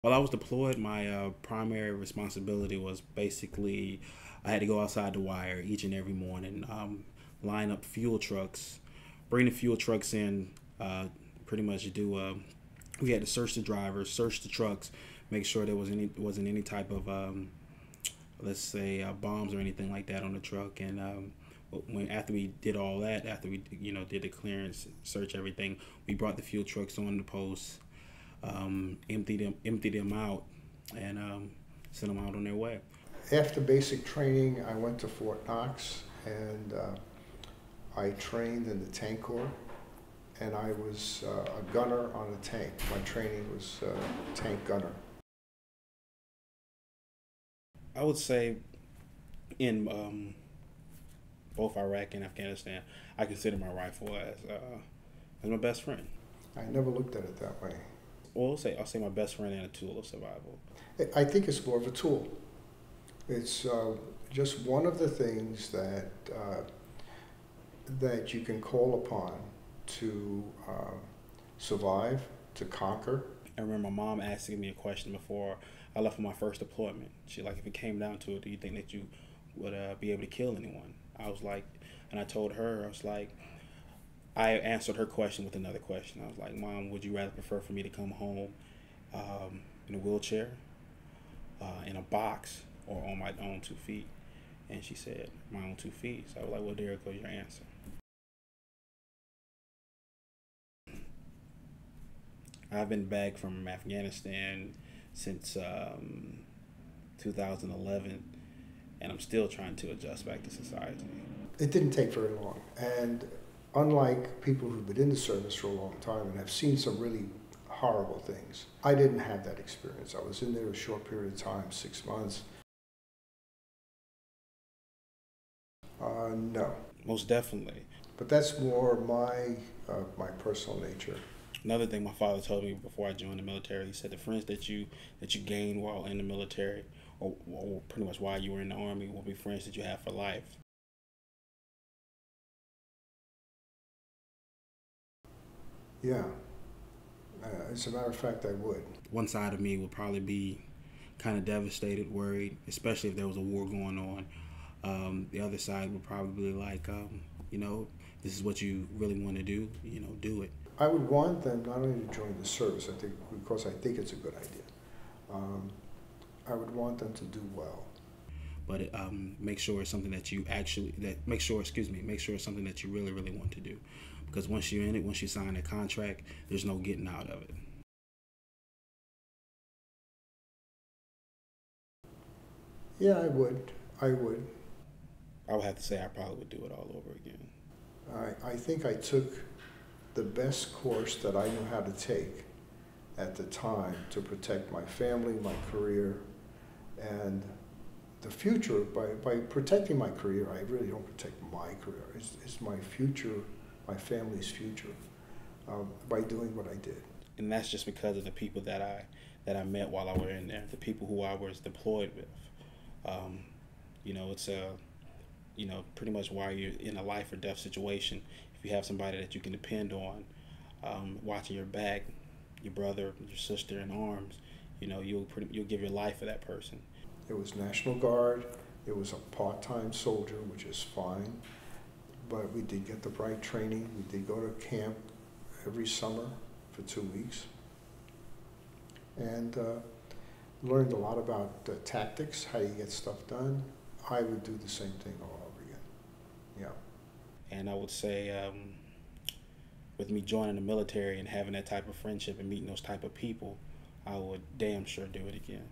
While I was deployed, my primary responsibility was basically I had to go outside the wire each and every morning, line up fuel trucks, bring the fuel trucks in, pretty much do. We had to search the drivers, search the trucks, make sure there wasn't any type of let's say bombs or anything like that on the truck. And when after we did all that, after we did the clearance, search everything, we brought the fuel trucks on the post, emptied them out, and sent them out on their way. After basic training, I went to Fort Knox, and I trained in the Tank Corps, and I was a gunner on a tank. My training was tank gunner. I would say in both Iraq and Afghanistan, I consider my rifle as my best friend. I never looked at it that way. Well, I'll say my best friend and a tool of survival. I think it's more of a tool. It's just one of the things that you can call upon to survive, to conquer. I remember my mom asking me a question before I left for my first deployment. She like, if it came down to it, do you think that you would be able to kill anyone? I was like, and I told her, I was like, I answered her question with another question. I was like, Mom, would you rather prefer for me to come home in a wheelchair, in a box, or on my own 2 feet? And she said, my own 2 feet. So I was like, well, there goes your answer. I've been back from Afghanistan since 2011, and I'm still trying to adjust back to society. It didn't take very long, and unlike people who've been in the service for a long time and have seen some really horrible things, I didn't have that experience. I was in there a short period of time, 6 months. No. Most definitely. But that's more my personal nature. Another thing my father told me before I joined the military, he said the friends that you gain while in the military, or pretty much while you were in the Army, will be friends that you have for life. Yeah. As a matter of fact, I would. One side of me would probably be kind of devastated, worried, especially if there was a war going on. The other side would probably be like, this is what you really want to do, do it. I would want them not only to join the service, I think, because I think it's a good idea. I would want them to do well. But make sure it's something that you make sure it's something that you really, really want to do. Because once you're in it, once you sign a contract, there's no getting out of it. Yeah, I would. I would have to say I probably would do it all over again. I think I took the best course that I knew how to take at the time to protect my family, my career, and the future. By protecting my career, I really don't protect my career. It's my future, my family's future, by doing what I did. And that's just because of the people that I met while I was in there, the people who I was deployed with. It's pretty much while you're in a life or death situation, if you have somebody that you can depend on, watching your back, your brother, your sister in arms, you'll give your life for that person. It was National Guard. It was a part-time soldier, which is fine, but we did get the right training. We did go to camp every summer for 2 weeks, and learned a lot about tactics, how you get stuff done. I would do the same thing all over again. Yeah. And I would say, with me joining the military and having that type of friendship and meeting those type of people, I would damn sure do it again.